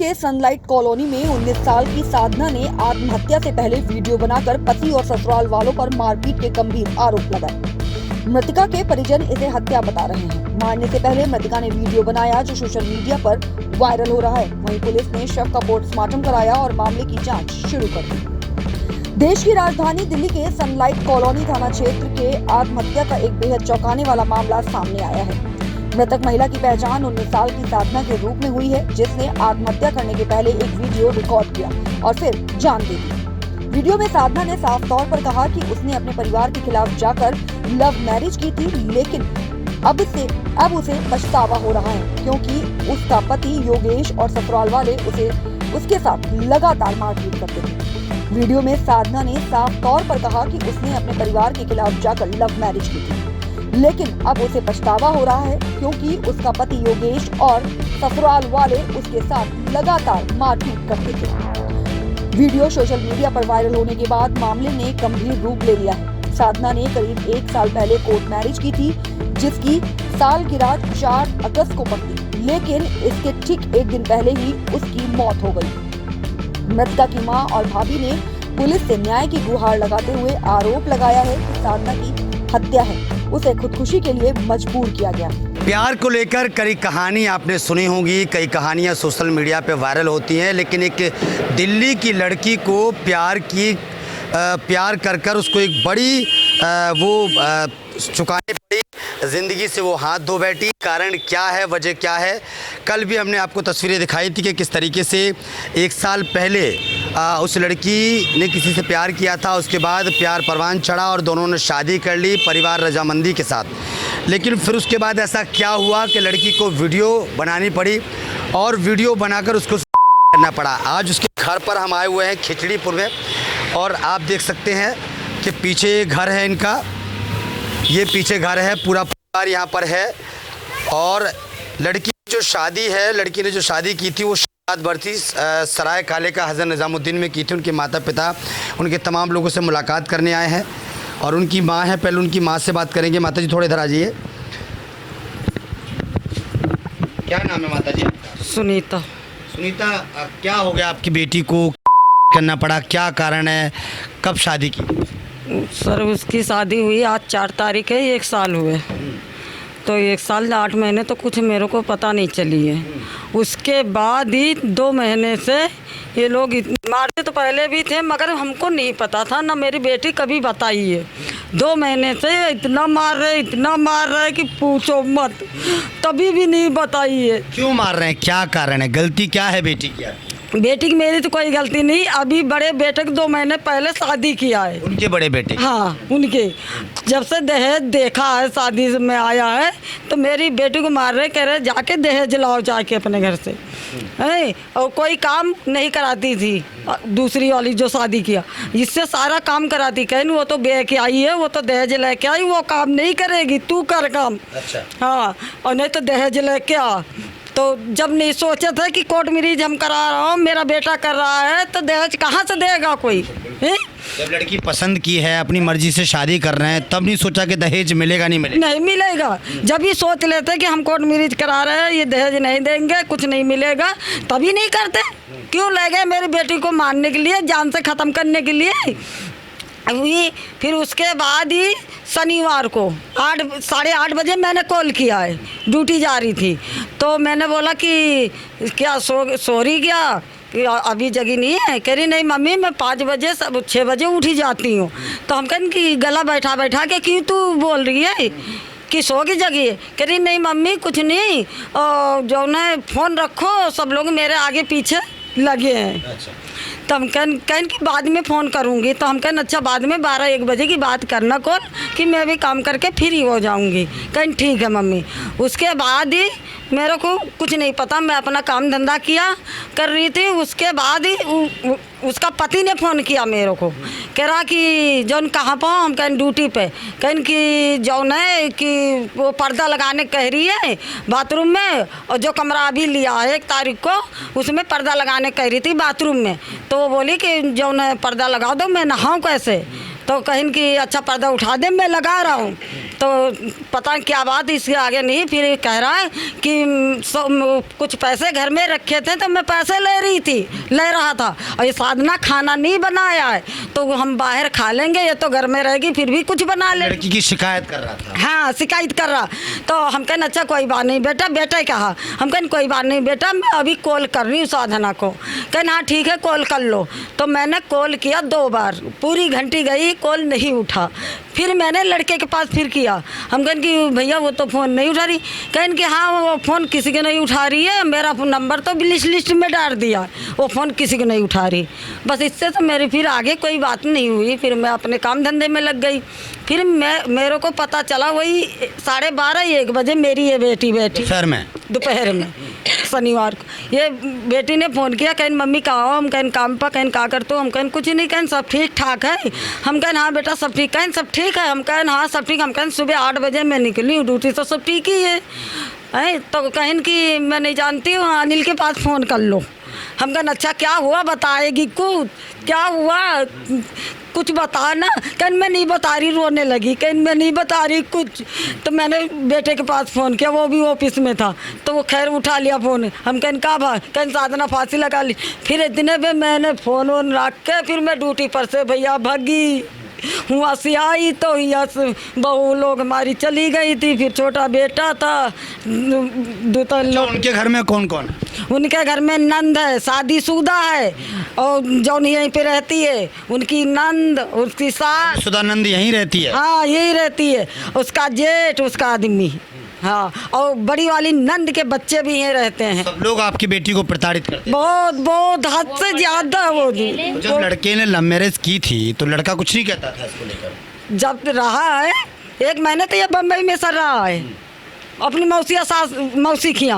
के sunlight colony में 19 साल की साधना ने आत्महत्या से पहले वीडियो बनाकर पति और ससुराल वालों पर मारपीट के गंभीर आरोप लगाए। मृतका के परिजन इसे हत्या बता रहे हैं। मारने से पहले मृतका ने वीडियो बनाया जो सोशल मीडिया पर वायरल हो रहा है। वहीं पुलिस ने शव का पोस्टमार्टम कराया और मामले की जांच शुरू कर दी। देश की राजधानी दिल्ली के सनलाइट कॉलोनी थाना क्षेत्र के आत्महत्या का एक बेहद चौंकाने वाला मामला सामने आया है। मृतक महिला की पहचान 19 साल की साधना के रूप में हुई है, जिसने आत्महत्या करने के पहले एक वीडियो रिकॉर्ड किया और फिर जान दे दी। वीडियो में साधना ने साफ तौर पर कहा कि उसने अपने परिवार के खिलाफ जाकर लव मैरिज की थी, लेकिन अब उसे पछतावा हो रहा है क्योंकि उसका पति योगेश और ससुराल वाले उसके साथ लगातार मारपीट करते थे। वीडियो में साधना ने साफ तौर पर कहा कि उसने अपने परिवार के खिलाफ जाकर लव मैरिज की थी, लेकिन अब उसे पछतावा हो रहा है क्योंकि उसका पति योगेश और ससुराल वाले उसके साथ लगातार मारपीट करते थे। वीडियो सोशल मीडिया पर वायरल होने के बाद मामले ने गंभीर रूप ले लिया है। साधना ने करीब 1 साल पहले कोर्ट मैरिज की थी, जिसकी सालगिरह 4 अगस्त को पड़ती, लेकिन इसके ठीक एक दिन पहले ही उसकी मौत हो गई। मृतका की मां और भाभी ने पुलिस से न्याय की गुहार लगाते हुए आरोप लगाया है कि साधना की हत्या है, उसे खुदकुशी के लिए मजबूर किया गया। प्यार को लेकर कई कहानी आपने सुनी होंगी, कई कहानियां सोशल मीडिया पे वायरल होती हैं, लेकिन एक दिल्ली की लड़की को प्यार कर उसको एक बड़ी चुकानी पड़ी, ज़िंदगी से वो हाथ धो बैठी। कारण क्या है, वजह क्या है? कल भी हमने आपको तस्वीरें दिखाई थी कि किस तरीके से 1 साल पहले उस लड़की ने किसी से प्यार किया था, उसके बाद प्यार परवान चढ़ा और दोनों ने शादी कर ली परिवार रजामंदी के साथ। लेकिन फिर उसके बाद ऐसा क्या हुआ कि लड़की को वीडियो बनानी पड़ी और वीडियो बनाकर उसको करना पड़ा। आज उसके घर पर हम आए हुए हैं खिचड़ीपुर में, और आप देख सकते हैं कि पीछे घर है इनका, ये पीछे घर है, पूरा परिवार यहाँ पर है। और लड़की ने जो शादी की थी वो शाद बरती सराय काले का हज़रत निज़ामुद्दीन में की थी। उनके माता पिता उनके तमाम लोगों से मुलाकात करने आए हैं और उनकी माँ है, पहले उनकी माँ से बात करेंगे। माता जी थोड़े इधर आ जाइए। क्या नाम है माता जी? सुनीता। सुनीता, क्या हो गया आपकी बेटी को करना पड़ा, क्या कारण है, कब शादी की? सर उसकी शादी हुई आज 4 तारीख है, 1 साल हुए। तो 1 साल 8 महीने तो कुछ मेरे को पता नहीं चली है। उसके बाद ही 2 महीने से ये लोग मारते तो पहले भी थे, मगर हमको नहीं पता था, ना मेरी बेटी कभी बताई है। 2 महीने से इतना मार रहे कि पूछो मत, तभी भी नहीं बताई है। क्यों मार रहे हैं, क्या कारण है, गलती क्या है बेटी की? बेटी की मेरी तो कोई गलती नहीं। अभी बड़े बेटे को 2 महीने पहले शादी किया है। उनके बड़े बेटे? हाँ, उनके जब से दहेज देखा है, शादी में आया है, तो मेरी बेटी को मार रहे, कह रहे जाके दहेज लाओ जाके अपने घर से है। और कोई काम नहीं कराती थी दूसरी वाली जो शादी किया, इससे सारा काम कराती। कहीं वो तो बे के आई है, वो तो दहेज लेके आई, वो काम नहीं करेगी, तू कर काम। अच्छा। हाँ, और नहीं तो दहेज लेके आ। तो जब नहीं सोचे थे कि कोर्ट मैरिज हम करा रहा हूँ, मेरा बेटा कर रहा है, तो दहेज कहाँ से देगा कोई? जब लड़की पसंद की है, अपनी मर्जी से शादी कर रहे हैं, तब नहीं सोचा कि दहेज मिलेगा? नहीं मिलेगा। जब ही सोच लेते कि हम कोर्ट मैरिज करा रहे हैं, ये दहेज नहीं देंगे, कुछ नहीं मिलेगा, तभी नहीं करते। क्यों ले गए मेरी बेटी को मारने के लिए, जान से ख़त्म करने के लिए? अभी फिर उसके बाद ही शनिवार को 8:30 बजे मैंने कॉल किया है, ड्यूटी जा रही थी। तो मैंने बोला कि क्या सॉरी क्या कि अभी जगी नहीं है? कह रही नहीं मम्मी, मैं 5 बजे 6 बजे उठी जाती हूँ। तो हम कहें कि गला बैठा के क्यों तू बोल रही है कि सो की जगी है? कह रही नहीं मम्मी कुछ नहीं, जो ना फ़ोन रखो, सब लोग मेरे आगे पीछे लगे हैं। अच्छा। तो हम कहें कि बाद में फ़ोन करूँगी। तो हम कहें अच्छा बाद में 12-1 बजे की बात करना कॉल, कि मैं भी काम करके फ्री हो जाऊँगी। कहें ठीक है मम्मी। उसके बाद ही मेरे को कुछ नहीं पता, मैं अपना काम धंधा कर रही थी। उसके बाद ही उसका पति ने फ़ोन किया मेरे को, कह रहा कि जौन कहाँ पर हम कहें ड्यूटी पे, कहें कि जौन है कि वो पर्दा लगाने कह रही है बाथरूम में, और जो कमरा अभी लिया है 1 तारीख को, उसमें पर्दा लगाने कह रही थी बाथरूम में। तो वो बोली कि जौन है पर्दा लगा दो, मैं नहाऊँ कैसे? तो कहें कि अच्छा पर्दा उठा दे, मैं लगा रहा हूँ। तो पता नहीं क्या बात, इसके आगे नहीं। फिर ये कह रहा है कि कुछ पैसे घर में रखे थे तो मैं पैसे ले रहा था, और ये साधना खाना नहीं बनाया है तो हम बाहर खा लेंगे, ये तो घर में रहेगी फिर भी कुछ बना ले। लड़की की शिकायत कर रहा था। हाँ, शिकायत कर रहा। तो हम कहने अच्छा कोई बात नहीं बेटा, बेटा ही कहा। हम कहने कोई बात नहीं बेटा, मैं अभी कॉल कर रही हूँ साधना को। कहने हाँ ठीक है कॉल कर लो। तो मैंने कॉल किया 2 बार, पूरी घंटी गई, कॉल नहीं उठा। फिर मैंने लड़के के पास फिर किया। हम कहने कि भैया वो तो फ़ोन नहीं उठा रही। कहने कि हाँ वो फ़ोन किसी के नहीं उठा रही है, मेरा नंबर तो लिस्ट में डाल दिया, वो फ़ोन किसी के नहीं उठा रही। बस इससे तो मेरी फिर आगे कोई बात नहीं हुई। फिर मैं अपने काम धंधे में लग गई। फिर मेरे को पता चला वही 12:30-1 बजे मेरी ये बेटी दोपहर में शनिवार को ये बेटी ने फ़ोन किया। कहन मम्मी कहाँ हो? हम कहन काम पर। कहन का करते हो? हम कहन कुछ नहीं। कहन सब ठीक ठाक है? हम कहन हाँ बेटा सब ठीक। कहन सब ठीक है? हम कहन हाँ सब ठीक। हम कहन सुबह 8 बजे मैं निकली हूँ ड्यूटी, तो सब ठीक ही है। तो कहन कि मैं नहीं जानती हूँ, अनिल के पास फ़ोन कर लो। हम कहन अच्छा क्या हुआ, बताएगी कुछ? क्या हुआ कुछ बता ना। कहन मैं नहीं बता रही, रोने लगी। कहन मैं नहीं बता रही कुछ। तो मैंने बेटे के पास फ़ोन किया, वो भी ऑफिस में था, तो वो खैर उठा लिया फ़ोन। हम कहन कहा भा? कहन साधना फांसी लगा ली। फिर इतने में मैंने फ़ोन रख के फिर मैं ड्यूटी पर से भैया भागी। वहाँ से आई तो यहाँ से बहू लोग हमारी चली गई थी। फिर छोटा बेटा था, 2 लोग। उनके घर में कौन कौन है? उनके घर में नंद है, शादीशुदा है, और जौन यहीं पे रहती है उनकी नंद, उसकी सास। सुदानंद यहीं रहती है? हाँ यही रहती है। उसका जेठ, उसका आदमी। हाँ, और बड़ी वाली नंद के बच्चे भी यहीं रहते हैं। सब लोग आपकी बेटी को प्रताड़ित करते हैं? बहुत हद से ज्यादा। वो जब लड़के ने लव मैरिज की थी तो लड़का कुछ नहीं कहता था इसको लेकर? जब रहा है 1 महीने तो ये बम्बई में सर रहा है, अपनी मौसी खिया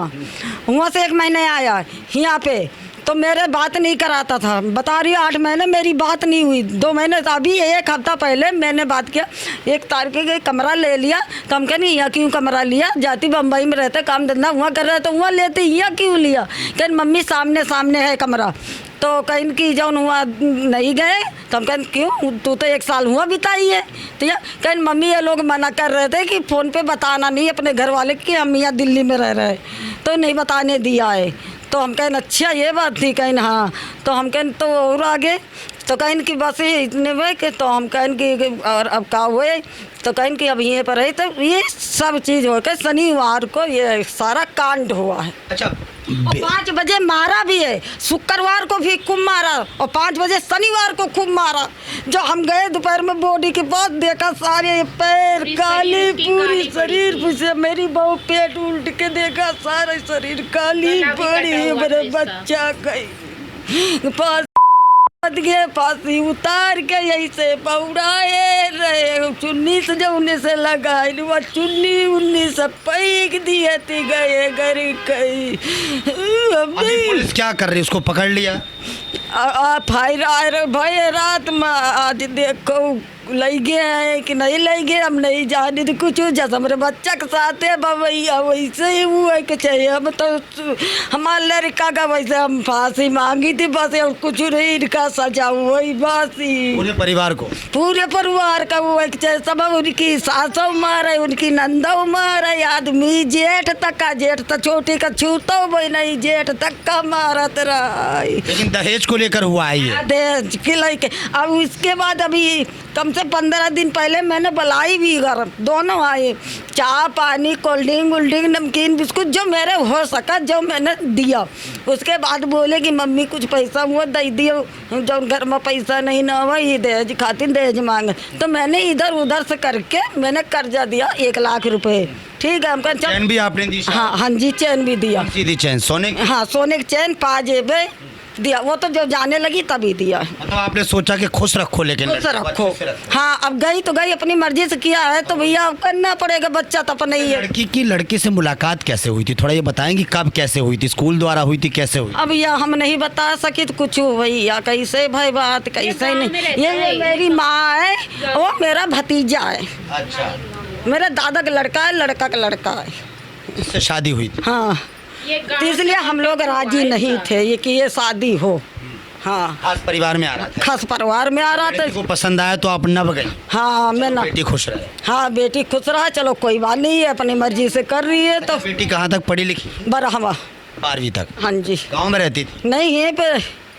वहाँ से 1 महीने आया यहाँ पे, तो मेरे बात नहीं कराता था। बता रही हूँ 8 महीने मेरी बात नहीं हुई। 2 महीने अभी 1 हफ्ता पहले मैंने बात किया। 1 तारीख के कमरा ले लिया। तो हम कहनी यहाँ क्यों कमरा लिया? जाती बम्बई में रहते, काम धंधा वहाँ कर रहे तो वहाँ लेते, यहाँ क्यों लिया? कहन मम्मी सामने है कमरा। तो कहीं की जौन हुआ नहीं गए। तो हम कहन क्यों, तू तो 1 साल हुआ बिताई है। तो या कहीं मम्मी ये लोग मना कर रहे थे कि फ़ोन पे बताना नहीं अपने घर वाले कि हम यहाँ दिल्ली में रह रहे, तो नहीं बताने दिया है। तो हम कहन अच्छा ये बात थी? कहन हाँ। तो हम कहन तो और आगे तो कहन कि बस इतने में कि तो हम कहन कि और अब का हुए? तो कहन कि अब यहीं पर है। तो ये सब चीज़ होकर शनिवार को ये सारा कांड हुआ है। अच्छा, और 5 बजे मारा भी है। शुक्रवार को भी खूब मारा, और 5 बजे शनिवार को खूब मारा। जो हम गए दोपहर में बॉडी के बाद देखा सारे पैर काली, पूरी शरीर से मेरी बहू पेट उल्ट के देखा, सारा शरीर काली पड़ी। मेरे बच्चा गई फांसी उतार के यही से पौड़ाए रहे। चुन्नी से जो उन्नी से लगाए वो चुन्नी उन्नी से पैक दिए थी गए घर कई। पुलिस क्या कर रही है? उसको पकड़ लिया? भाई रात में आज देखो लई गए हैं कि नहीं लई गए हम नहीं जाने तो कुछ जैसे हमारे बच्चा के साथ है भैया वैसे ही वो है कि चाहिए। हम तो हमारे लड़का का वैसे हम फांसी मांगी थी, बस और कुछ नहीं, इनका सजा वही फांसी। पूरे परिवार का वो है कि चाहिए। सब उनकी सासों मार है, उनकी नंदों मार है, आदमी जेठ तक छोटी का छूतो वही नहीं, जेठ तक का मारत रहा। लेकिन दहेज को लेकर हुआ है ये? दहेज के लेके। अब इसके बाद अभी कम से 15 दिन पहले मैंने बुलाई भी घर, दोनों आए, चाय पानी कोल्ड ड्रिंक नमकीन बिस्कुट जो मेरे हो सका जो मैंने दिया। उसके बाद बोले कि मम्मी कुछ पैसा हुआ दे दियो, जो घर में पैसा नहीं ना हुआ ये दहेज खातिर दहेज मांगे। तो मैंने इधर उधर से करके मैंने कर्जा दिया 1 लाख रुपए। ठीक है, हम चैन भी आपने दी? हाँ जी, चैन भी दिया। चैन सोने की? हाँ सोने की चैन, पाजेबे दिया। वो तो जब जाने लगी तभी दिया। तो आपने सोचा कि खुश रखो, लेकिन खुश रखो। हाँ, अब गई तो गई, अपनी मर्जी से किया है तो भैया करना पड़ेगा, बच्चा तो अपना ही है। लड़की से मुलाकात कैसे हुई थी? थोड़ा ये बताएंगी, कब कैसे हुई थी? स्कूल द्वारा हुई थी? कैसे हुई? अब यह हम नहीं बता सके तो कुछ भैया कैसे भाई बात कैसे नहीं। ये मेरी माँ है, वो मेरा भतीजा है। अच्छा, मेरे दादा का लड़का है, लड़का का लड़का है, इससे शादी हुई थी? हाँ, तो इसलिए हम लोग राजी नहीं थे ये कि ये शादी हो। हाँ खास परिवार में आ रहा था, खास परिवार में आ रहा था। बेटी को पसंद आया तो आप नब गई, हाँ मैं ना, बेटी खुश रहे। हाँ बेटी खुश रहा, चलो कोई बात नहीं है, अपनी मर्जी से कर रही है। तो बेटी कहाँ तक पढ़ी लिखी? बरहवा 12वीं तक। हाँ जी। गाँव में रहती थी? नहीं यहीं पे,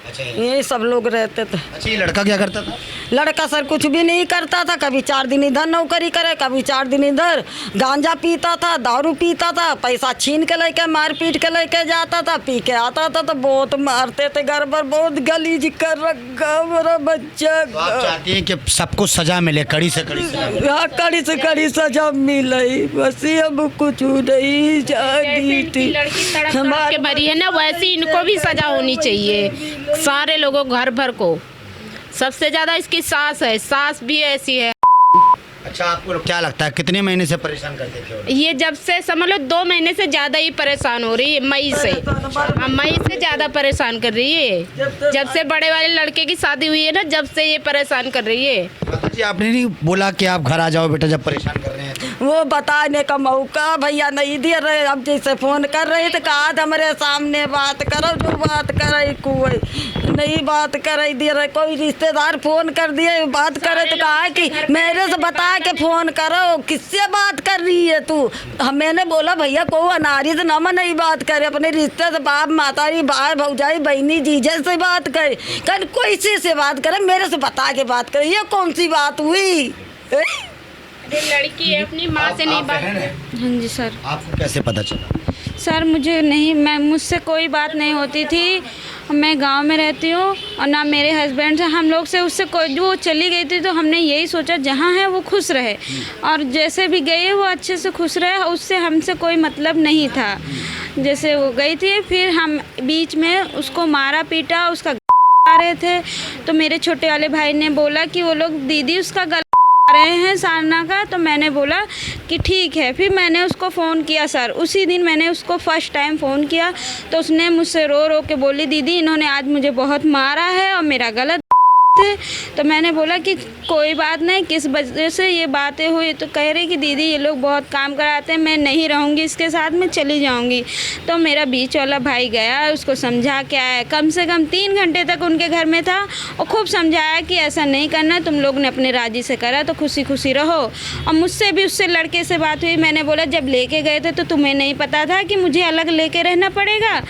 अच्छा यही सब लोग रहते थे। अच्छा, ये लड़का क्या करता था? लड़का सर कुछ भी नहीं करता था, कभी 4 दिन इधर नौकरी करे, कभी 4 दिन इधर, गांजा पीता था, दारू पीता था, पैसा छीन के लेके मार पीट के लेके जाता था, पी के आता था तो बहुत मारते थे, घर पर बहुत गलीज कर रखा मेरा बच्चा। तो आप चाहती हैं कि सबको सजा मिले, कड़ी से कड़ी सजा? हाँ कड़ी से कड़ी सजा मिले, बस अब कुछ नहीं जानी थी। लड़की तड़प के मरी है ना, वैसी इनको भी सजा होनी चाहिए, सारे लोगों घर भर को। सबसे ज्यादा इसकी सास है, सास भी ऐसी है। अच्छा, आपको क्या लगता है कितने महीने से परेशान करते थे? ये जब से समझ लो 2 महीने से ज्यादा ही परेशान हो रही है, मई से। हाँ, मई से ज्यादा परेशान कर रही है। जब से बड़े वाले लड़के की शादी हुई है ना, जब से ये परेशान कर रही है। माता जी, आपने नहीं बोला कि आप घर आ जाओ बेटा जब परेशान कर रहे हैं तो? वो बताने का मौका भैया नहीं दे रहे। अब जैसे फोन कर रहे थे, कहा था हमारे सामने बात करो, जो बात करे कोई नहीं बात करे दे रहे। कोई रिश्तेदार फोन कर दिए बात करे तो कहा कि मेरे से बता के फोन करो, किससे बात कर रही है तू? मैंने बोला भैया को अनारी से न नहीं बात करे, अपने रिश्ते से बाप मातारी भाई भौजाई बहनी जीजे से बात करे, कल कोई से बात करे, मेरे से बता के बात करे। ये कौन सी बात हुई? लड़की है, अपनी माँ से नहीं बात। हाँ जी सर। आपको कैसे पता चला? सर मुझे नहीं, मुझसे कोई बात नहीं होती थी। मैं गांव में रहती हूँ और ना मेरे हस्बैंड से, हम लोग से उससे कोई, वो चली गई थी तो हमने यही सोचा जहाँ है वो खुश रहे, और जैसे भी गई है वो अच्छे से खुश रहे, उससे हमसे कोई मतलब नहीं था। जैसे वो गई थी, फिर हम बीच में उसको मारा पीटा, उसका आ रहे थे तो मेरे छोटे वाले भाई ने बोला कि वो लोग दीदी उसका गला रहे हैं सारना का। तो मैंने बोला कि ठीक है। फिर मैंने उसको फ़ोन किया सर, उसी दिन मैंने उसको फर्स्ट टाइम फ़ोन किया तो उसने मुझसे रो रो के बोली दीदी इन्होंने आज मुझे बहुत मारा है और मेरा गलत थे। तो मैंने बोला कि कोई बात नहीं, किस वजह से ये बातें हुई? तो कह रही कि दीदी ये लोग बहुत काम कराते हैं, मैं नहीं रहूँगी इसके साथ, मैं चली जाऊँगी। तो मेरा बीच वाला भाई गया, उसको समझा के आया, कम से कम 3 घंटे तक उनके घर में था और खूब समझाया कि ऐसा नहीं करना, तुम लोग ने अपने राजी से करा तो खुशी खुशी रहो। और मुझसे भी उससे लड़के से बात हुई, मैंने बोला जब लेके गए थे तो तुम्हें नहीं पता था कि मुझे अलग लेके रहना पड़ेगा?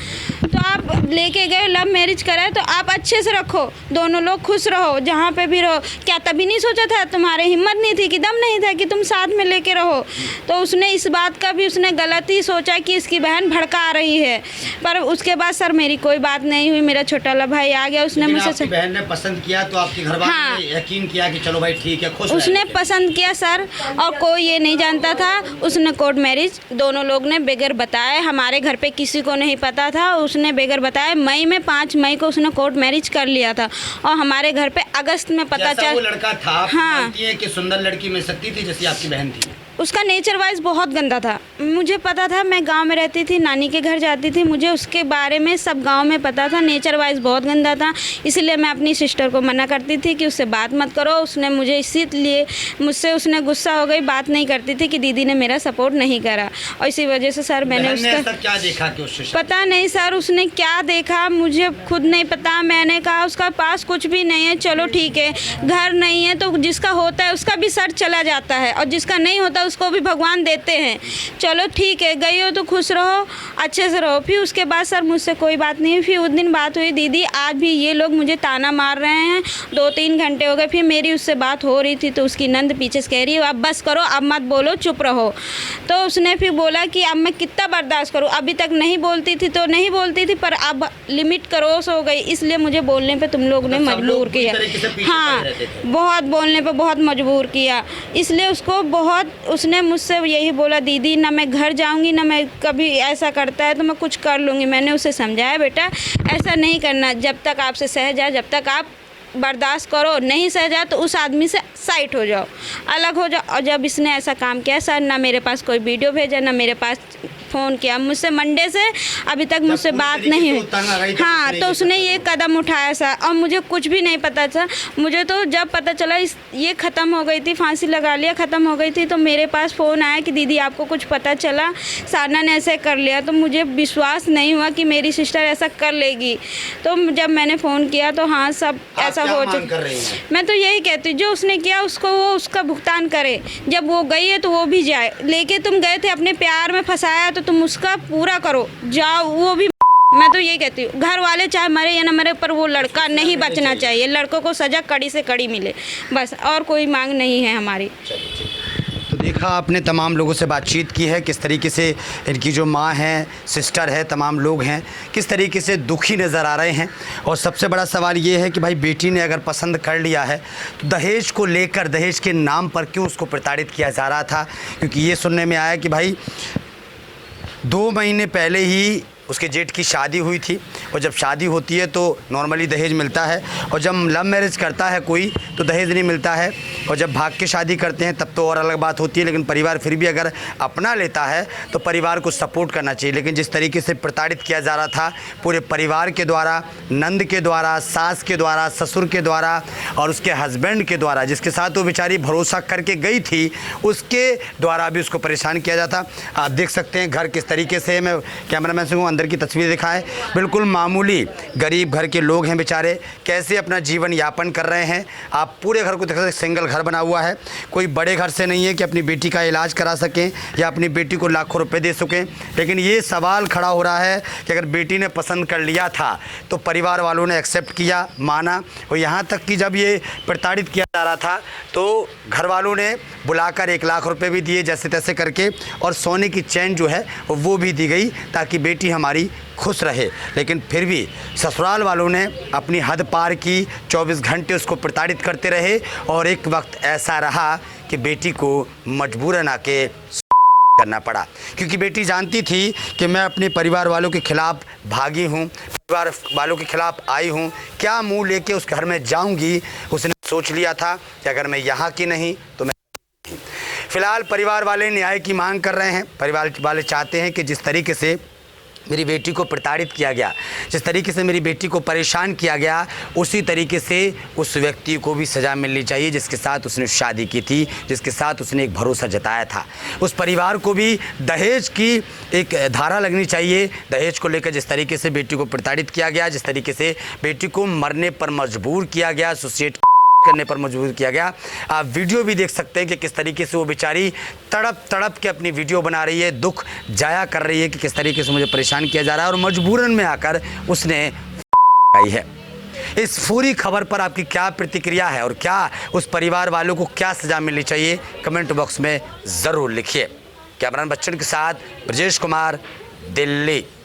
तो आप लेके गए, लव मैरिज करा, तो आप अच्छे से रखो, दोनों लोग खुश रहो, जहाँ पे भी रहो। क्या तभी नहीं सोचा था? तुम्हारे हिम्मत नहीं थी कि दम नहीं था कि तुम साथ में लेके रहो? तो उसने इस बात का भी उसने गलत ही सोचा कि इसकी बहन भड़का रही है। पर उसके बाद सर मेरी कोई बात नहीं हुई, मेरा छोटा वाला भाई आ गया, उसने मुझसे आपकी बहन ने पसंद किया तो आपके घर वालों हाँ। ने यकीन किया कि चलो भाई ठीक है, खुश उसने रहेंगे। पसंद किया सर, और कोई ये नहीं जानता था। उसने कोर्ट मैरिज दोनों लोग ने बगैर बताए, हमारे घर पे किसी को नहीं पता था, उसने बगैर बताए मई में 5 मई को उसने कोर्ट मैरिज कर लिया था और हमारे घर पे अगस्त में पता जैसा वो चल। लड़का था, आप हाँ। मानती हैं कि सुंदर लड़की मिल सकती थी जैसी आपकी बहन थी? उसका नेचर वाइज बहुत गंदा था, मुझे पता था। मैं गांव में रहती थी, नानी के घर जाती थी, मुझे उसके बारे में सब गांव में पता था। नेचर वाइज बहुत गंदा था, इसलिए मैं अपनी सिस्टर को मना करती थी कि उससे बात मत करो। उसने मुझे इसीलिए मुझसे उसने गुस्सा हो गई, बात नहीं करती थी कि दीदी ने मेरा सपोर्ट नहीं करा, और इसी वजह से सर मैंने बहन ने उसका ऐसा क्या देखा कि उससे पता नहीं सर, उसने क्या देखा मुझे खुद नहीं पता। मैंने कहा उसका पास कुछ भी नहीं है, चलो ठीक है, घर नहीं है तो जिसका होता है उसका भी सर चला जाता है और जिसका नहीं होता उसको भी भगवान देते हैं। चलो ठीक है, गई हो तो खुश रहो, अच्छे से रहो। फिर उसके बाद सर मुझसे कोई बात नहीं। फिर उस दिन बात हुई, दीदी आज भी ये लोग मुझे ताना मार रहे हैं, 2-3 घंटे हो गए। फिर मेरी उससे बात हो रही थी तो उसकी नंद पीछे से कह रही है अब बस करो, अब मत बोलो, चुप रहो। तो उसने फिर बोला कि अब मैं कितना बर्दाश्त करूँ, अभी तक नहीं बोलती थी तो नहीं बोलती थी, पर अब लिमिट क्रॉस हो गई, इसलिए मुझे बोलने पे तुम लोग ने मजबूर किया। हाँ, बहुत बोलने पे बहुत मजबूर किया, इसलिए उसको बहुत, उसने मुझसे यही बोला दीदी ना मैं घर जाऊंगी, ना मैं कभी ऐसा करता है तो मैं कुछ कर लूँगी। मैंने उसे समझाया बेटा ऐसा नहीं करना, जब तक आपसे सह जाए, जब तक आप बर्दाश्त करो, नहीं सह जाए तो उस आदमी से साइड हो जाओ, अलग हो जाओ। और जब इसने ऐसा काम किया सर, ना मेरे पास कोई वीडियो भेजा, ना मेरे पास फ़ोन किया मुझसे, मंडे से अभी तक मुझसे बात नहीं हुई। हाँ, तो उसने ये कदम उठाया था और मुझे कुछ भी नहीं पता था। मुझे तो जब पता चला ये ख़त्म हो गई थी, फांसी लगा लिया, ख़त्म हो गई थी, तो मेरे पास फ़ोन आया कि दीदी आपको कुछ पता चला, साधना ने ऐसे कर लिया। तो मुझे विश्वास नहीं हुआ कि मेरी सिस्टर ऐसा कर लेगी। तो जब मैंने फ़ोन किया तो हाँ, सब ऐसा हो चुका। मैं तो यही कहती हूँ, जो उसने किया उसको वो उसका भुगतान करे। जब वो गई है तो वो भी जाए, लेके तुम गए थे अपने प्यार में फंसाया तो तुम उसका पूरा करो, जाओ। वो भी मैं तो यही कहती हूँ, घर वाले चाहे मरे या ना मरे, पर वो लड़का नहीं बचना चाहिए। लड़कों को सज़ा कड़ी से कड़ी मिले, बस, और कोई मांग नहीं है हमारी। तो देखा आपने, तमाम लोगों से बातचीत की है, किस तरीके से इनकी जो माँ हैं, सिस्टर है, तमाम लोग हैं, किस तरीके से दुखी नज़र आ रहे हैं। और सबसे बड़ा सवाल ये है कि भाई बेटी ने अगर पसंद कर लिया है तो दहेज को लेकर, दहेज के नाम पर क्यों उसको प्रताड़ित किया जा रहा था। क्योंकि ये सुनने में आया कि भाई 2 महीने पहले ही उसके जेठ की शादी हुई थी, और जब शादी होती है तो नॉर्मली दहेज मिलता है, और जब लव मैरिज करता है कोई तो दहेज नहीं मिलता है, और जब भाग के शादी करते हैं तब तो और अलग बात होती है। लेकिन परिवार फिर भी अगर अपना लेता है तो परिवार को सपोर्ट करना चाहिए। लेकिन जिस तरीके से प्रताड़ित किया जा रहा था पूरे परिवार के द्वारा, नंद के द्वारा, सास के द्वारा, ससुर के द्वारा और उसके हस्बैंड के द्वारा, जिसके साथ वो बेचारी भरोसा करके गई थी, उसके द्वारा भी उसको परेशान किया जाता। आप देख सकते हैं घर किस तरीके से, मैं कैमरामैन से अंदर की तस्वीर दिखाएं, बिल्कुल मामूली गरीब घर के लोग हैं बेचारे, कैसे अपना जीवन यापन कर रहे हैं। आप पूरे घर को देख सकते, सिंगल घर बना हुआ है, कोई बड़े घर से नहीं है कि अपनी बेटी का इलाज करा सकें या अपनी बेटी को लाखों रुपए दे सकें। लेकिन ये सवाल खड़ा हो रहा है कि अगर बेटी ने पसंद कर लिया था तो परिवार वालों ने एक्सेप्ट किया, माना, और यहाँ तक कि जब ये प्रताड़ित किया जा रहा था तो घर वालों ने बुलाकर 1 लाख रुपए भी दिए जैसे तैसे करके, और सोने की चैन जो है वो भी दी गई ताकि बेटी हमारी खुश रहे। लेकिन फिर भी ससुराल वालों ने अपनी हद पार की, 24 घंटे उसको प्रताड़ित करते रहे, और एक वक्त ऐसा रहा कि बेटी को मजबूरन आके करना पड़ा। क्योंकि बेटी जानती थी कि मैं अपने परिवार वालों के खिलाफ भागी हूँ, परिवार वालों के खिलाफ आई हूँ, क्या मुंह लेके उस घर में जाऊँगी। उसने सोच लिया था कि अगर मैं यहाँ की नहीं तो मैं नहीं। फिलहाल परिवार वाले न्याय की मांग कर रहे हैं। परिवार वाले चाहते हैं कि जिस तरीके से मेरी बेटी को प्रताड़ित किया गया, जिस तरीके से मेरी बेटी को परेशान किया गया, उसी तरीके से उस व्यक्ति को भी सज़ा मिलनी चाहिए जिसके साथ उसने शादी की थी, जिसके साथ उसने एक भरोसा जताया था। उस परिवार को भी दहेज की एक धारा लगनी चाहिए। दहेज को लेकर जिस तरीके से बेटी को प्रताड़ित किया गया, जिस तरीके से बेटी को मरने पर मजबूर किया गया, सुसाइड करने पर मजबूर किया गया। आप वीडियो भी देख सकते हैं कि किस तरीके से वो बेचारी तड़प तड़प के अपनी वीडियो बना रही है, दुख जाया कर रही है कि किस तरीके से मुझे परेशान किया जा रहा है, और मजबूरन में आकर उसने आई है। इस पूरी खबर पर आपकी क्या प्रतिक्रिया है और क्या उस परिवार वालों को क्या सज़ा मिलनी चाहिए, कमेंट बॉक्स में ज़रूर लिखिए। कैमरामैन बच्चन के साथ ब्रजेश कुमार, दिल्ली।